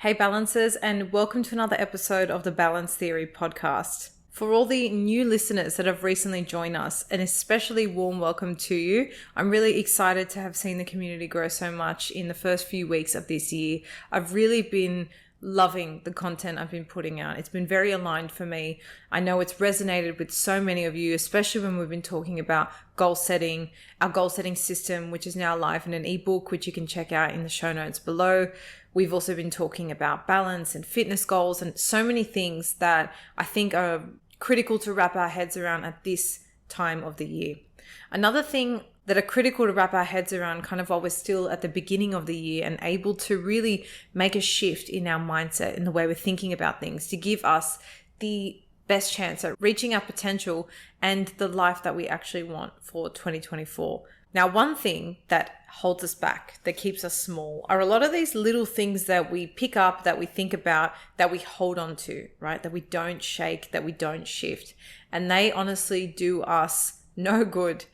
Hey balancers, and welcome to another episode of the Balance Theory podcast. For all the new listeners that have recently joined us, an especially warm welcome to you. I'm really excited to have seen the community grow so much in the first few weeks of this year. I've really been loving the content I've been putting out. It's been very aligned for me. I know it's resonated with so many of you, especially when we've been talking about goal setting, our goal setting system, which is now live in an ebook, which you can check out in the show notes below. We've also been talking about balance and fitness goals and so many things that I think are critical to wrap our heads around at this time of the year. Another thing that are critical to wrap our heads around kind of while we're still at the beginning of the year and able to really make a shift in our mindset, in the way we're thinking about things, to give us the best chance at reaching our potential and the life that we actually want for 2024. Now, one thing that holds us back, that keeps us small, are a lot of these little things that we pick up, that we think about, that we hold on to, right? That we don't shake, that we don't shift. And they honestly do us no good.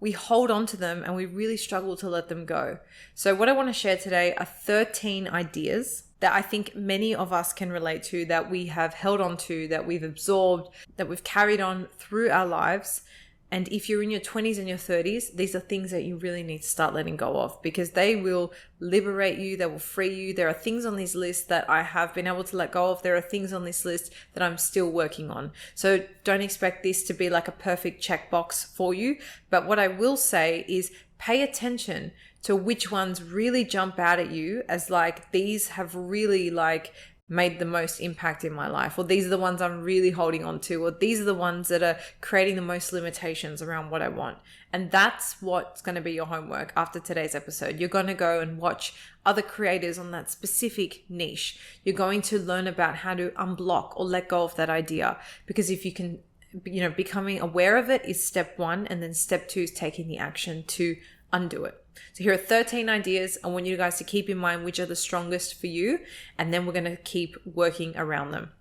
We hold on to them and we really struggle to let them go. So what I want to share today are 13 ideas that I think many of us can relate to, that we have held on to, that we've absorbed, that we've carried on through our lives. And if you're in your 20s and your 30s, these are things that you really need to start letting go of, because they will liberate you, they will free you. There are things on this list that I have been able to let go of. There are things on this list that I'm still working on. So don't expect this to be like a perfect checkbox for you. But what I will say is pay attention to which ones really jump out at you as like, these have really like made the most impact in my life, or these are the ones I'm really holding on to, or these are the ones that are creating the most limitations around what I want. And that's what's going to be your homework after today's episode. You're going to go and watch other creators on that specific niche. You're going to learn about how to unblock or let go of that idea, because if you can, becoming aware of it is step one, and then step two is taking the action to undo it. So here are 13 ideas. I want you guys to keep in mind which are the strongest for you, and then we're going to keep working around them.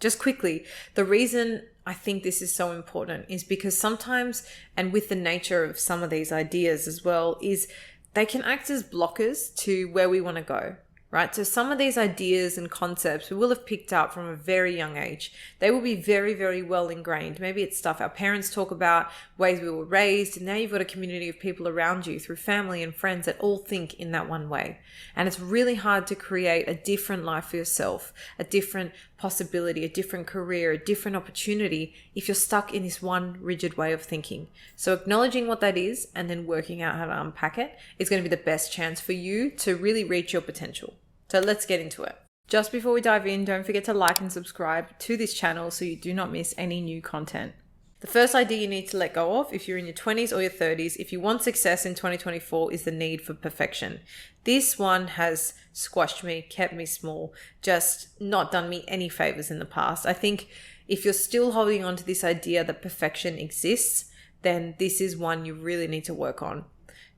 Just quickly, the reason I think this is so important is because sometimes, and with the nature of some of these ideas as well, is they can act as blockers to where we want to go. Right? So some of these ideas and concepts we will have picked up from a very young age. They will be very, very well ingrained. Maybe it's stuff our parents talk about, ways we were raised, and now you've got a community of people around you through family and friends that all think in that one way. And it's really hard to create a different life for yourself, a different possibility, a different career, a different opportunity if you're stuck in this one rigid way of thinking. So acknowledging what that is and then working out how to unpack it is going to be the best chance for you to really reach your potential. So let's get into it. Just before we dive in, don't forget to like and subscribe to this channel so you do not miss any new content. The first idea you need to let go of, if you're in your 20s or your 30s, if you want success in 2024, is the need for perfection. This one has squashed me, kept me small, just not done me any favors in the past. I think if you're still holding on to this idea that perfection exists, then this is one you really need to work on.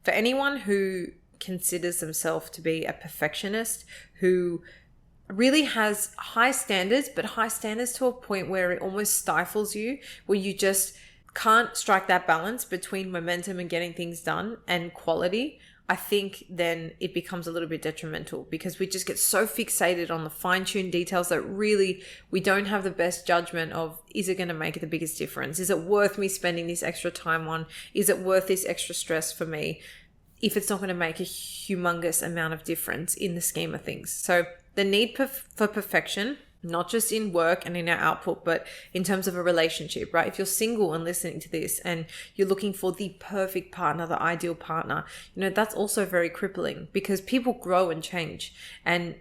For anyone who considers themselves to be a perfectionist, who really has high standards, but high standards to a point where it almost stifles you, where you just can't strike that balance between momentum and getting things done and quality, I think then it becomes a little bit detrimental, because we just get so fixated on the fine-tuned details that really we don't have the best judgment of, is it going to make the biggest difference? Is it worth me spending this extra time on? Is it worth this extra stress for me, if it's not going to make a humongous amount of difference in the scheme of things? So the need for perfection, not just in work and in our output, but in terms of a relationship, right? If you're single and listening to this and you're looking for the perfect partner, the ideal partner, that's also very crippling, because people grow and change. And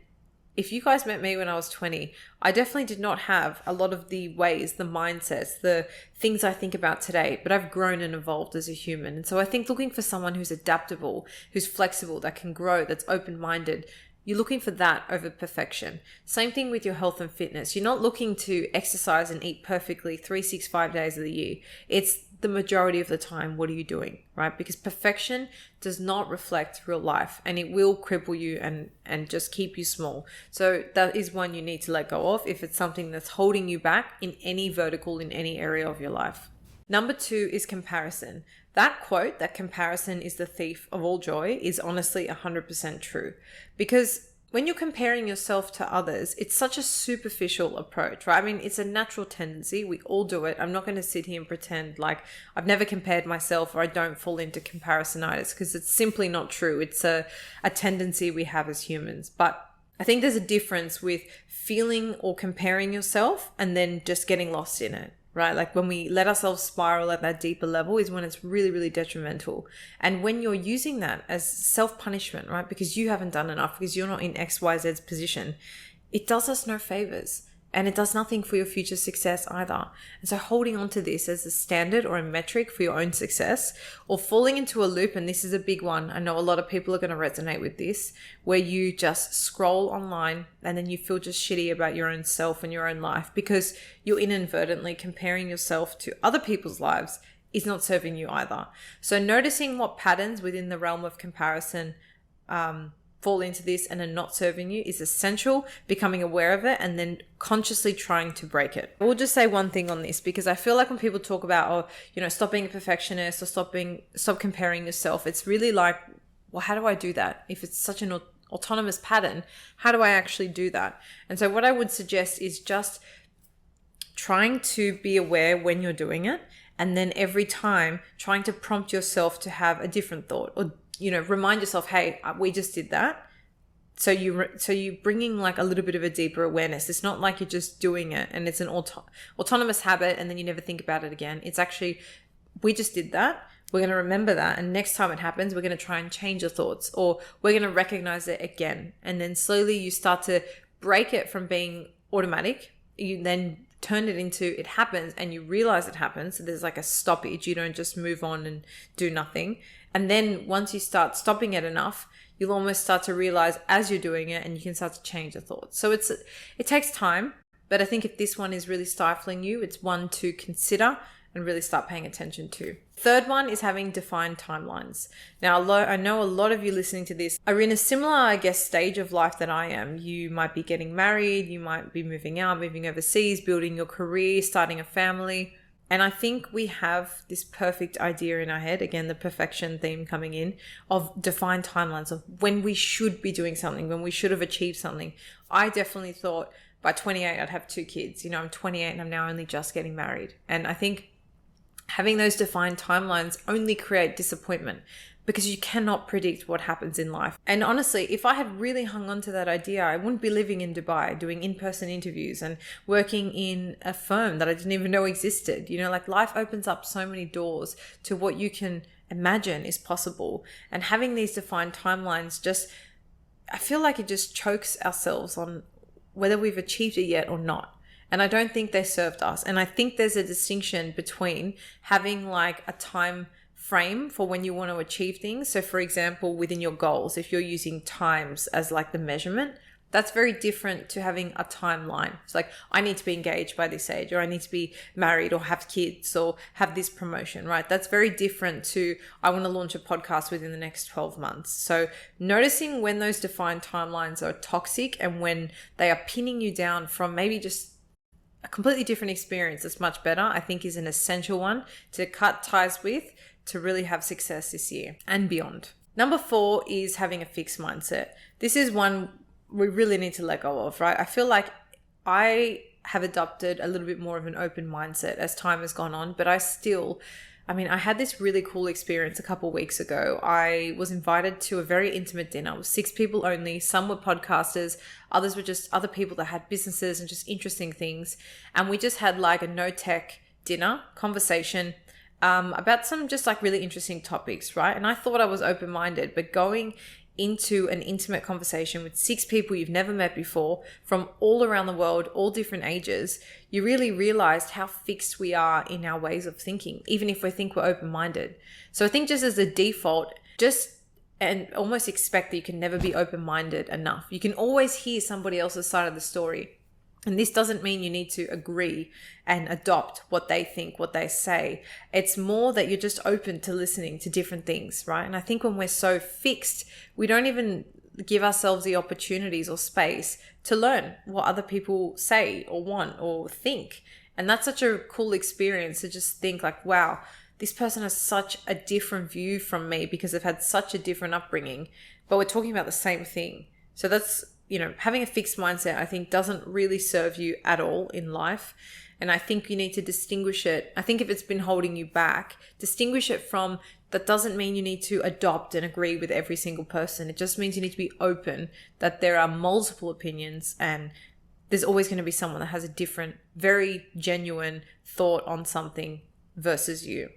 if you guys met me when I was 20, I definitely did not have a lot of the ways, the mindsets, the things I think about today, but I've grown and evolved as a human. And so I think looking for someone who's adaptable, who's flexible, that can grow, that's open-minded, you're looking for that over perfection. Same thing with your health and fitness. You're not looking to exercise and eat perfectly 365 days of the year. It's the majority of the time, what are you doing, right? Because perfection does not reflect real life, and it will cripple you and just keep you small. So that is one you need to let go of if it's something that's holding you back in any vertical, in any area of your life. Number 2 is comparison. That quote, that comparison is the thief of all joy, is honestly 100% true. Because when you're comparing yourself to others, it's such a superficial approach, right? I mean, it's a natural tendency. We all do it. I'm not going to sit here and pretend like I've never compared myself or I don't fall into comparisonitis, because it's simply not true. It's a tendency we have as humans. But I think there's a difference with feeling or comparing yourself and then just getting lost in it, right? Like when we let ourselves spiral at that deeper level is when it's really, really detrimental. And when you're using that as self-punishment, right? Because you haven't done enough, because you're not in XYZ's position, it does us no favors. And it does nothing for your future success either. And so holding on to this as a standard or a metric for your own success, or falling into a loop, and this is a big one. I know a lot of people are going to resonate with this, where you just scroll online and then you feel just shitty about your own self and your own life because you're inadvertently comparing yourself to other people's lives is not serving you either. So noticing what patterns within the realm of comparison fall into this and are not serving you is essential. Becoming aware of it and then consciously trying to break it. We'll just say one thing on this, because I feel like when people talk about, stop being a perfectionist or stop comparing yourself, it's really like, well, how do I do that? If it's such an autonomous pattern, how do I actually do that? And so what I would suggest is just trying to be aware when you're doing it, and then every time trying to prompt yourself to have a different thought, or remind yourself, hey, we just did that. So you're bringing like a little bit of a deeper awareness. It's not like you're just doing it and it's an autonomous habit and then you never think about it again. It's actually, we just did that. We're going to remember that. And next time it happens, we're going to try and change your thoughts, or we're going to recognize it again. And then slowly you start to break it from being automatic. You then turn it into, it happens and you realize it happens. So there's like a stoppage. You don't just move on and do nothing. And then once you start stopping it enough, you'll almost start to realize as you're doing it, and you can start to change your thoughts. So it takes time, but I think if this one is really stifling you, it's one to consider and really start paying attention to. Third one is having defined timelines. Now, I know a lot of you listening to this are in a similar, stage of life that I am. You might be getting married, you might be moving out, moving overseas, building your career, starting a family. And I think we have this perfect idea in our head, again, the perfection theme coming in, of defined timelines of when we should be doing something, when we should have achieved something. I definitely thought by 28, I'd have 2 kids. I'm 28 and I'm now only just getting married. And I think having those defined timelines only create disappointment, because you cannot predict what happens in life. And honestly, if I had really hung on to that idea, I wouldn't be living in Dubai, doing in-person interviews and working in a firm that I didn't even know existed. Life opens up so many doors to what you can imagine is possible. And having these defined timelines I feel like it just chokes ourselves on whether we've achieved it yet or not. And I don't think they served us. And I think there's a distinction between having like a time frame for when you want to achieve things. So for example, within your goals, if you're using times as like the measurement, that's very different to having a timeline. It's like, I need to be engaged by this age, or I need to be married or have kids or have this promotion, right? That's very different to, I want to launch a podcast within the next 12 months. So noticing when those defined timelines are toxic and when they are pinning you down from maybe just a completely different experience that's much better, I think is an essential one to cut ties with, to really have success this year and beyond. Number 4 is having a fixed mindset. This is one we really need to let go of, right? I feel like I have adopted a little bit more of an open mindset as time has gone on, but I had this really cool experience a couple of weeks ago. I was invited to a very intimate dinner. It was 6 people only. Some were podcasters. Others were just other people that had businesses and just interesting things. And we just had like a no tech dinner conversation about some just like really interesting topics, right? And I thought I was open-minded, but going into an intimate conversation with 6 people you've never met before from all around the world, all different ages, you really realized how fixed we are in our ways of thinking, even if we think we're open-minded. So I think just as a default, and almost expect that you can never be open-minded enough. You can always hear somebody else's side of the story. And this doesn't mean you need to agree and adopt what they think, what they say. It's more that you're just open to listening to different things, right? And I think when we're so fixed, we don't even give ourselves the opportunities or space to learn what other people say or want or think. And that's such a cool experience to just think like, wow, this person has such a different view from me because they've had such a different upbringing, but we're talking about the same thing. So that's having a fixed mindset, I think, doesn't really serve you at all in life. And I think you need to distinguish it. I think if it's been holding you back, distinguish it from, that doesn't mean you need to adopt and agree with every single person. It just means you need to be open that there are multiple opinions, and there's always going to be someone that has a different, very genuine thought on something versus you.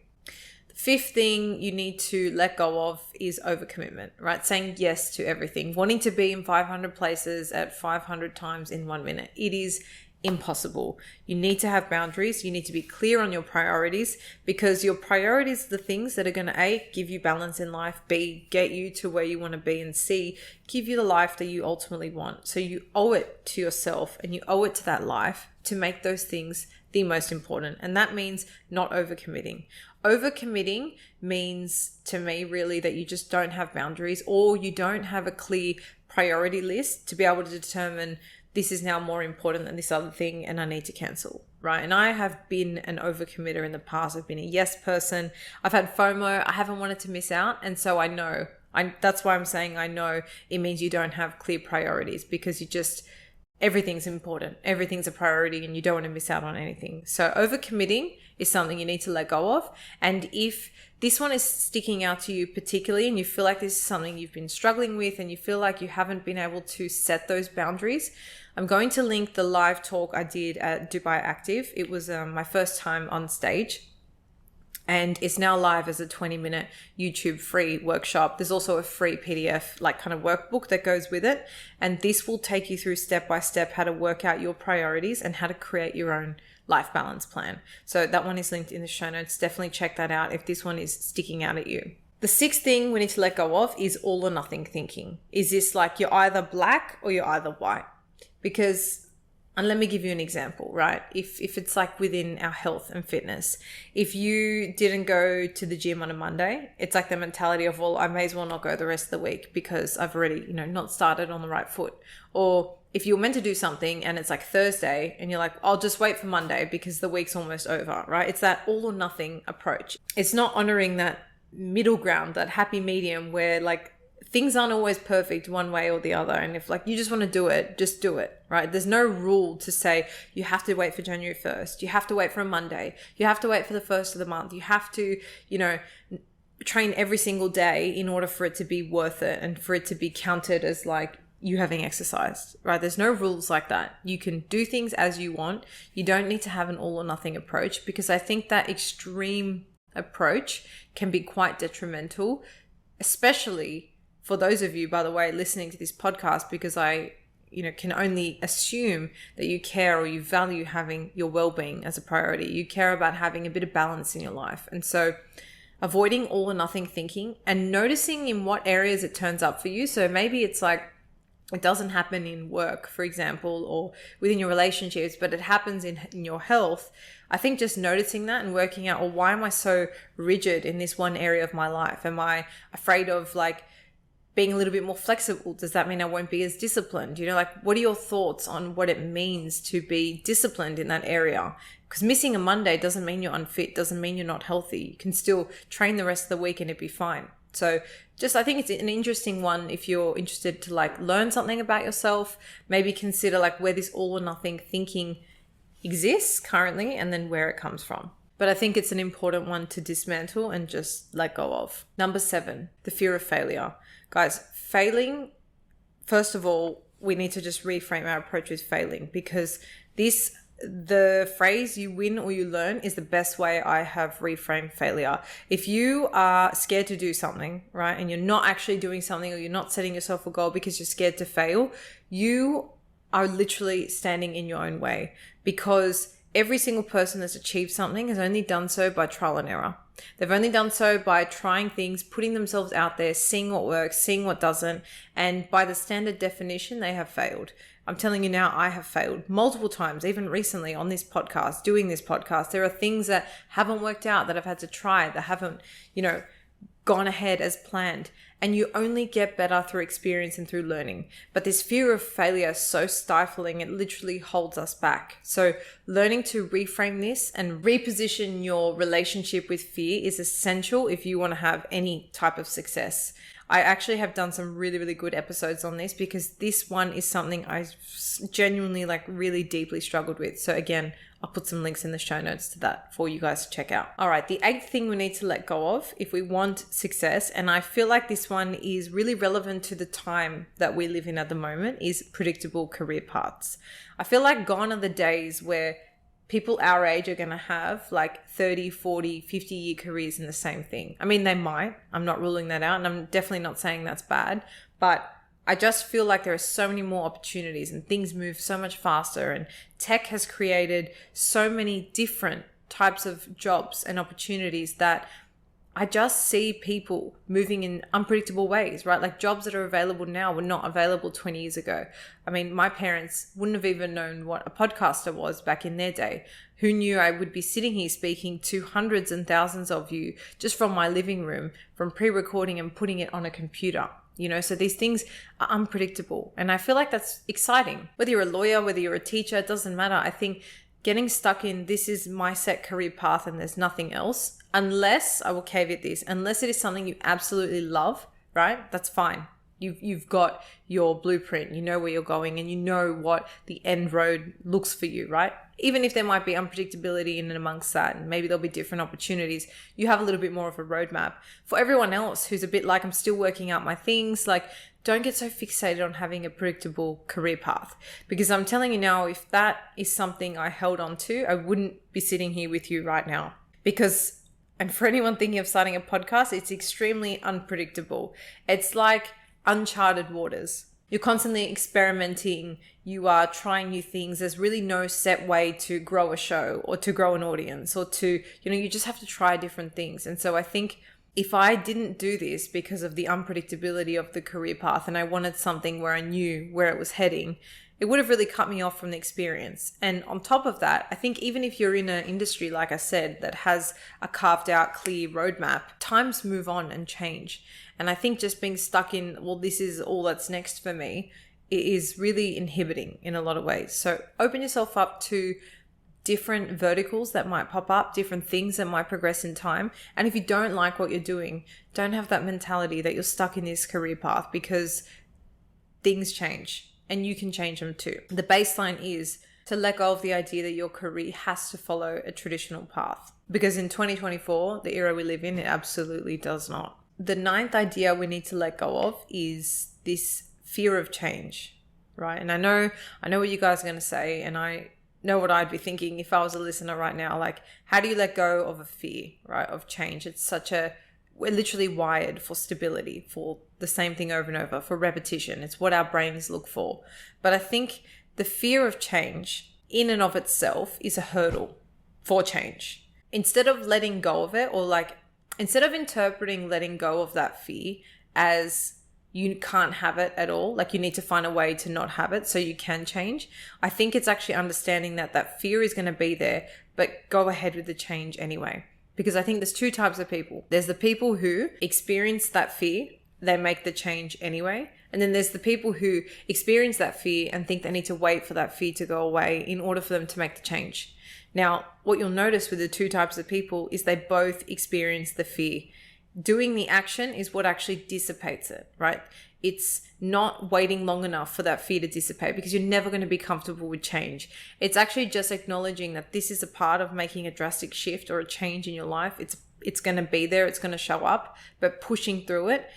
The fifth thing you need to let go of is overcommitment, right? Saying yes to everything, wanting to be in 500 places at 500 times in 1 minute. It is impossible. You need to have boundaries. You need to be clear on your priorities, because your priorities are the things that are going to A, give you balance in life, B, get you to where you want to be, and C, give you the life that you ultimately want. So you owe it to yourself and you owe it to that life to make those things the most important. And that means not overcommitting. Overcommitting means to me really that you just don't have boundaries, or you don't have a clear priority list to be able to determine, this is now more important than this other thing and I need to cancel, right? And I have been an overcommitter in the past. I've been a yes person. I've had FOMO. I haven't wanted to miss out. And so that's why I'm saying I know it means you don't have clear priorities, because everything's important. Everything's a priority and you don't want to miss out on anything. So overcommitting is something you need to let go of. And if this one is sticking out to you particularly and you feel like this is something you've been struggling with and you feel like you haven't been able to set those boundaries, I'm going to link the live talk I did at Dubai Active. It was my first time on stage, and it's now live as a 20-minute YouTube free workshop. There's also a free PDF kind of workbook that goes with it. And this will take you through step by step how to work out your priorities and how to create your own life balance plan. So that one is linked in the show notes. Definitely check that out if this one is sticking out at you. The sixth thing we need to let go of is all or nothing thinking. Is this like you're either black or you're either white? And let me give you an example, right? If it's like within our health and fitness, if you didn't go to the gym on a Monday, it's like the mentality of, well, I may as well not go the rest of the week because I've already, not started on the right foot. Or if you're meant to do something and it's like Thursday and you're like, I'll just wait for Monday because the week's almost over, right? It's that all or nothing approach. It's not honoring that middle ground, that happy medium where things aren't always perfect one way or the other. And if you just want to do it, just do it, right? There's no rule to say you have to wait for January 1st. You have to wait for a Monday. You have to wait for the first of the month. You have to, train every single day in order for it to be worth it and for it to be counted as you having exercised, right? There's no rules like that. You can do things as you want. You don't need to have an all or nothing approach, because I think that extreme approach can be quite detrimental, especially for those of you, by the way, listening to this podcast, because I, can only assume that you care or you value having your well-being as a priority. You care about having a bit of balance in your life. And so avoiding all or nothing thinking and noticing in what areas it turns up for you. So maybe it's it doesn't happen in work, for example, or within your relationships, but it happens in your health. I think just noticing that and working out, well, why am I so rigid in this one area of my life? Am I afraid of being a little bit more flexible? Does that mean I won't be as disciplined? What are your thoughts on what it means to be disciplined in that area? Because missing a Monday doesn't mean you're unfit, doesn't mean you're not healthy. You can still train the rest of the week and it'd be fine. So I think it's an interesting one if you're interested to learn something about yourself, maybe consider where this all or nothing thinking exists currently and then where it comes from. But I think it's an important one to dismantle and just let go of. Number 7, the fear of failure. Guys, failing, first of all, we need to just reframe our approach with failing, because the phrase you win or you learn is the best way I have reframed failure. If you are scared to do something, right, and you're not actually doing something, or you're not setting yourself a goal because you're scared to fail, you are literally standing in your own way, because every single person that's achieved something has only done so by trial and error. They've only done so by trying things, putting themselves out there, seeing what works, seeing what doesn't. And by the standard definition, they have failed. I'm telling you now, I have failed multiple times, even recently on this podcast, doing this podcast. There are things that haven't worked out that I've had to try, that haven't, gone ahead as planned. And you only get better through experience and through learning. But this fear of failure is so stifling, it literally holds us back. So learning to reframe this and reposition your relationship with fear is essential if you want to have any type of success. I actually have done some really, really good episodes on this because this one is something I genuinely really deeply struggled with. So again, I'll put some links in the show notes to that for you guys to check out. All right, the 8th thing we need to let go of if we want success, and I feel like this one is really relevant to the time that we live in at the moment, is predictable career paths. I feel like gone are the days where people our age are going to have 30, 40, 50-year careers in the same thing. I mean, they might. I'm not ruling that out, and I'm definitely not saying that's bad, but I just feel like there are so many more opportunities and things move so much faster, and tech has created so many different types of jobs and opportunities that I just see people moving in unpredictable ways, right? Like jobs that are available now were not available 20 years ago. I mean, my parents wouldn't have even known what a podcaster was back in their day. Who knew I would be sitting here speaking to hundreds and thousands of you just from my living room, from pre-recording and putting it on a computer? So these things are unpredictable. And I feel like that's exciting. Whether you're a lawyer, whether you're a teacher, it doesn't matter. I think getting stuck in this is my set career path and there's nothing else, unless, I will caveat this, unless it is something you absolutely love, right? That's fine. You've got your blueprint, you know where you're going, and you know what the end road looks for you, right? Even if there might be unpredictability in and amongst that, and maybe there'll be different opportunities, you have a little bit more of a roadmap. For everyone else who's a bit like, I'm still working out my things, don't get so fixated on having a predictable career path. Because I'm telling you now, if that is something I held on to, I wouldn't be sitting here with you right now. And for anyone thinking of starting a podcast, it's extremely unpredictable. It's like uncharted waters. You're constantly experimenting. You are trying new things. There's really no set way to grow a show or to grow an audience or to, you just have to try different things. And so I think if I didn't do this because of the unpredictability of the career path and I wanted something where I knew where it was heading, it would have really cut me off from the experience. And on top of that, I think even if you're in an industry, like I said, that has a carved out clear roadmap, times move on and change. And I think just being stuck in, this is all that's next for me, it is really inhibiting in a lot of ways. So open yourself up to different verticals that might pop up, different things that might progress in time. And if you don't like what you're doing, don't have that mentality that you're stuck in this career path, because things change and you can change them too. The baseline is to let go of the idea that your career has to follow a traditional path, because in 2024, the era we live in, it absolutely does not. The 9th idea we need to let go of is this fear of change, right? And I know what you guys are going to say, and I know what I'd be thinking if I was a listener right now. How do you let go of a fear, right, of change? We're literally wired for stability, for the same thing over and over, for repetition. It's what our brains look for. But I think the fear of change in and of itself is a hurdle for change. Instead of letting go of it, instead of interpreting letting go of that fear as you can't have it at all, you need to find a way to not have it so you can change, I think it's actually understanding that fear is going to be there, but go ahead with the change anyway. Because I think there's 2 types of people. There's the people who experience that fear, they make the change anyway. And then there's the people who experience that fear and think they need to wait for that fear to go away in order for them to make the change. Now, what you'll notice with the 2 types of people is they both experience the fear. Doing the action is what actually dissipates it, right? It's not waiting long enough for that fear to dissipate, because you're never going to be comfortable with change. It's actually just acknowledging that this is a part of making a drastic shift or a change in your life. It's going to be there, it's going to show up, but pushing through it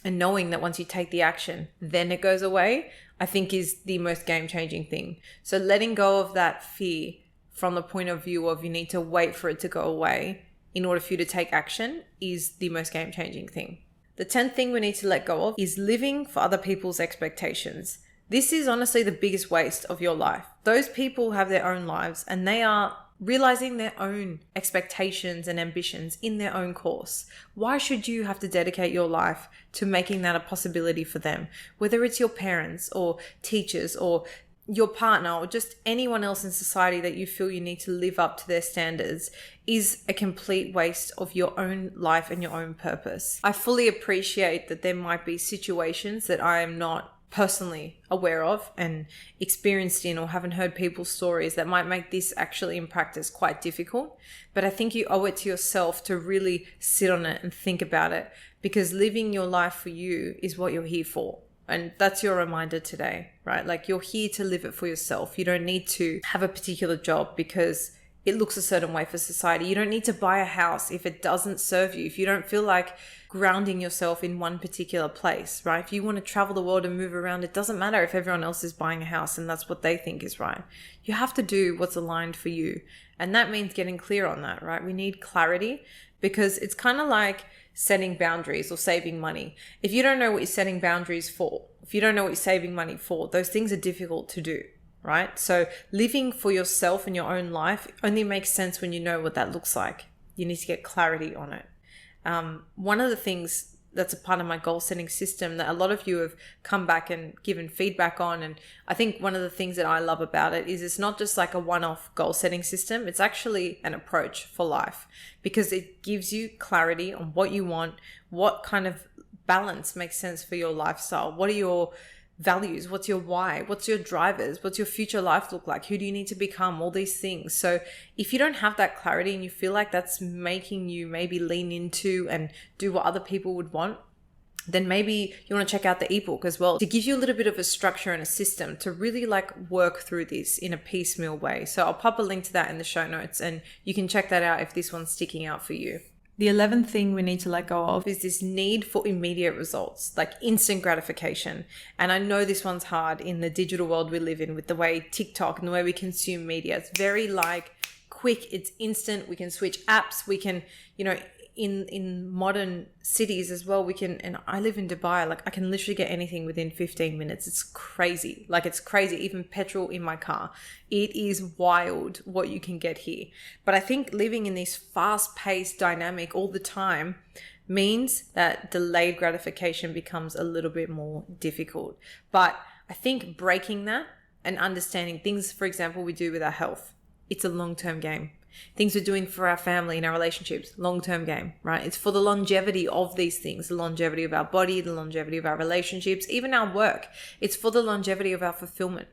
and knowing that once you take the action, then it goes away, I think is the most game-changing thing. So letting go of that fear from the point of view of you need to wait for it to go away in order for you to take action is the most game-changing thing. The 10th thing we need to let go of is living for other people's expectations. This is honestly the biggest waste of your life. Those people have their own lives and they are realizing their own expectations and ambitions in their own course. Why should you have to dedicate your life to making that a possibility for them? Whether it's your parents or teachers or your partner or just anyone else in society that you feel you need to live up to their standards is a complete waste of your own life and your own purpose. I fully appreciate that there might be situations that I am not personally aware of and experienced in, or haven't heard people's stories that might make this actually in practice quite difficult. But I think you owe it to yourself to really sit on it and think about it, because living your life for you is what you're here for. And that's your reminder today, right? Like, you're here to live it for yourself. You don't need to have a particular job because it looks a certain way for society. You don't need to buy a house if it doesn't serve you, if you don't feel like grounding yourself in one particular place, right? If you want to travel the world and move around, it doesn't matter if everyone else is buying a house and that's what they think is right. You have to do what's aligned for you. And that means getting clear on that, right? We need clarity, because it's kind of like setting boundaries or saving money. If you don't know what you're setting boundaries for, if you don't know what you're saving money for, those things are difficult to do. Right? So living for yourself in your own life only makes sense when you know what that looks like. You need to get clarity on it. One of the things that's a part of my goal setting system that a lot of you have come back and given feedback on, and I think one of the things that I love about it is it's not just like a one-off goal setting system. It's actually an approach for life, because it gives you clarity on what you want, what kind of balance makes sense for your lifestyle, what are your values, what's your why, what's your drivers, what's your future life look like, who do you need to become, all these things. So if you don't have that clarity and you feel like that's making you maybe lean into and do what other people would want, then maybe you want to check out the ebook as well, to give you a little bit of a structure and a system to really like work through this in a piecemeal way. So I'll pop a link to that in the show notes and you can check that out if this one's sticking out for you. The 11th thing we need to let go of is this need for immediate results, like instant gratification. And I know this one's hard in the digital world we live in, with the way TikTok and the way we consume media. It's very like quick, it's instant. We can switch apps. We can, in modern cities as well, we can, and I live in Dubai, like I can literally get anything within 15 minutes. It's crazy. Like it's crazy. Even petrol in my car. It is wild what you can get here. But I think living in this fast-paced dynamic all the time means that delayed gratification becomes a little bit more difficult. But I think breaking that and understanding things, for example, we do with our health, it's a long-term game. Things we're doing for our family and our relationships, long-term game, right? It's for the longevity of these things, the longevity of our body, the longevity of our relationships, even our work. It's for the longevity of our fulfillment.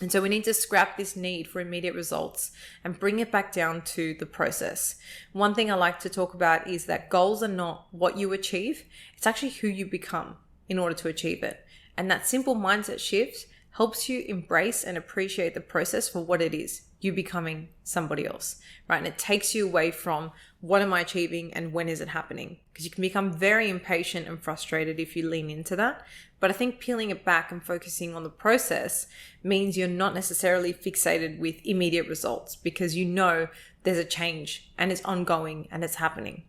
And so we need to scrap this need for immediate results and bring it back down to the process. One thing I like to talk about is that goals are not what you achieve. It's actually who you become in order to achieve it. And that simple mindset shift helps you embrace and appreciate the process for what it is, you becoming somebody else, right? And it takes you away from what am I achieving and when is it happening? Because you can become very impatient and frustrated if you lean into that. But I think peeling it back and focusing on the process means you're not necessarily fixated with immediate results, because you know there's a change and it's ongoing and it's happening.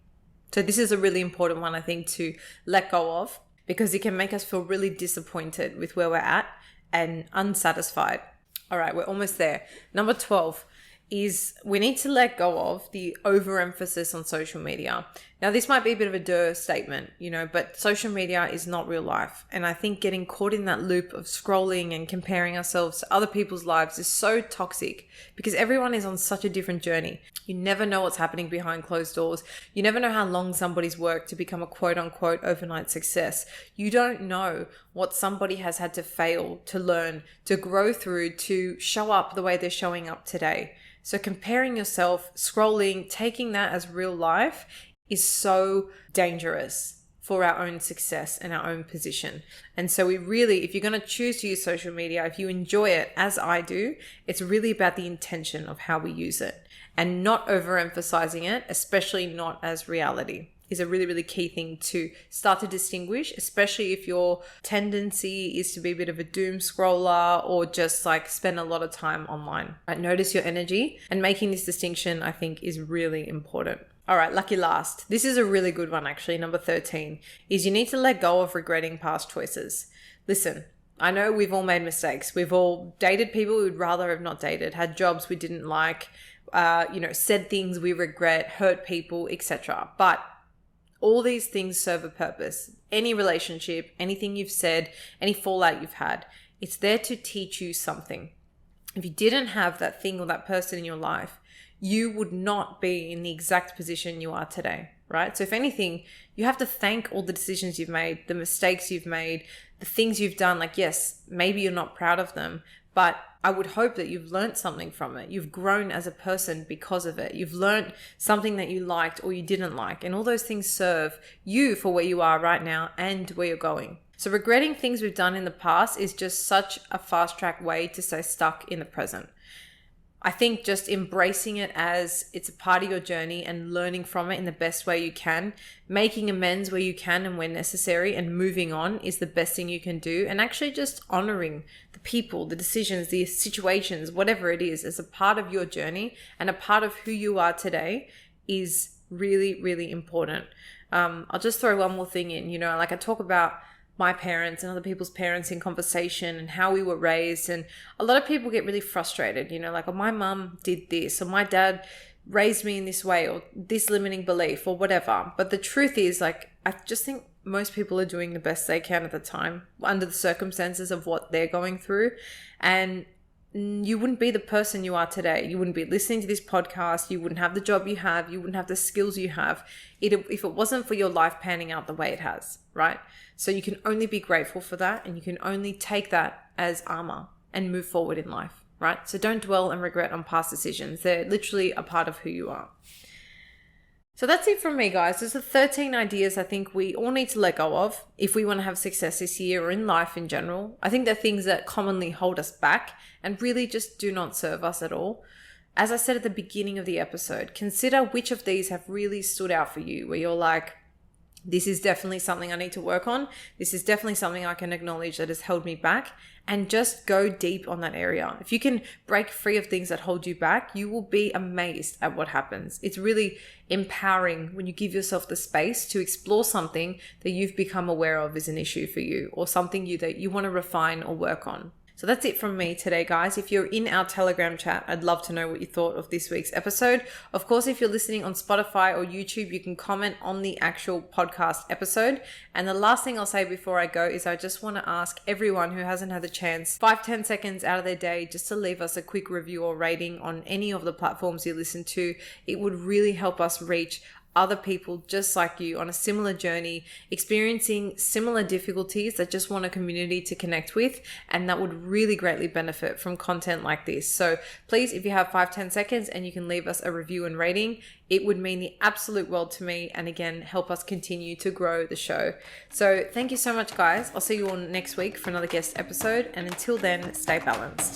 So this is a really important one, I think, to let go of, because it can make us feel really disappointed with where we're at and unsatisfied. All right, we're almost there. Number 12 is we need to let go of the overemphasis on social media. Now, this might be a bit of a statement, but social media is not real life. And I think getting caught in that loop of scrolling and comparing ourselves to other people's lives is so toxic, because everyone is on such a different journey. You never know what's happening behind closed doors. You never know how long somebody's worked to become a quote unquote overnight success. You don't know what somebody has had to fail, to learn, to grow through, to show up the way they're showing up today. So comparing yourself, scrolling, taking that as real life is so dangerous for our own success and our own position. And so we really, if you're going to choose to use social media, if you enjoy it as I do, it's really about the intention of how we use it and not overemphasizing it, especially not as reality, is a really, really key thing to start to distinguish, especially if your tendency is to be a bit of a doom scroller or just like spend a lot of time online. Right? Notice your energy, and making this distinction, I think, is really important. All right, lucky last. This is a really good one, actually. Number 13 is you need to let go of regretting past choices. Listen, I know we've all made mistakes. We've all dated people we would rather have not dated, had jobs we didn't like, said things we regret, hurt people, etc. But all these things serve a purpose. Any relationship, anything you've said, any fallout you've had, it's there to teach you something. If you didn't have that thing or that person in your life, you would not be in the exact position you are today, right? So if anything, you have to thank all the decisions you've made, the mistakes you've made, the things you've done. Like, yes, maybe you're not proud of them, but I would hope that you've learned something from it. You've grown as a person because of it. You've learned something that you liked or you didn't like. And all those things serve you for where you are right now and where you're going. So regretting things we've done in the past is just such a fast track way to stay stuck in the present. I think just embracing it as it's a part of your journey and learning from it in the best way you can, making amends where you can and where necessary, and moving on is the best thing you can do. And actually just honoring the people, the decisions, the situations, whatever it is, as a part of your journey and a part of who you are today is really, really important. I'll just throw one more thing in, like I talk about my parents and other people's parents in conversation and how we were raised. And a lot of people get really frustrated, like, oh, my mum did this, or my dad raised me in this way, or this limiting belief, or whatever. But the truth is, like, I just think most people are doing the best they can at the time under the circumstances of what they're going through. And you wouldn't be the person you are today. You wouldn't be listening to this podcast. You wouldn't have the job you have. You wouldn't have the skills you have if it wasn't for your life panning out the way it has, right? So you can only be grateful for that, and you can only take that as armor and move forward in life, right? So don't dwell and regret on past decisions. They're literally a part of who you are. So that's it from me, guys. There's the 13 ideas I think we all need to let go of if we want to have success this year or in life in general. I think they're things that commonly hold us back and really just do not serve us at all. As I said at the beginning of the episode, consider which of these have really stood out for you, where you're like, this is definitely something I need to work on. This is definitely something I can acknowledge that has held me back, and just go deep on that area. If you can break free of things that hold you back, you will be amazed at what happens. It's really empowering when you give yourself the space to explore something that you've become aware of is an issue for you, or something that you want to refine or work on. So that's it from me today, guys. If you're in our Telegram chat, I'd love to know what you thought of this week's episode. Of course, if you're listening on Spotify or YouTube, you can comment on the actual podcast episode. And the last thing I'll say before I go is I just want to ask everyone who hasn't had the chance 5-10 seconds out of their day just to leave us a quick review or rating on any of the platforms you listen to. It would really help us reach other people just like you on a similar journey, experiencing similar difficulties that just want a community to connect with, and that would really greatly benefit from content like this. So please, if you have 5-10 seconds and you can leave us a review and rating, it would mean the absolute world to me, and again, help us continue to grow the show. So thank you so much, guys. I'll see you all next week for another guest episode, and until then, stay balanced.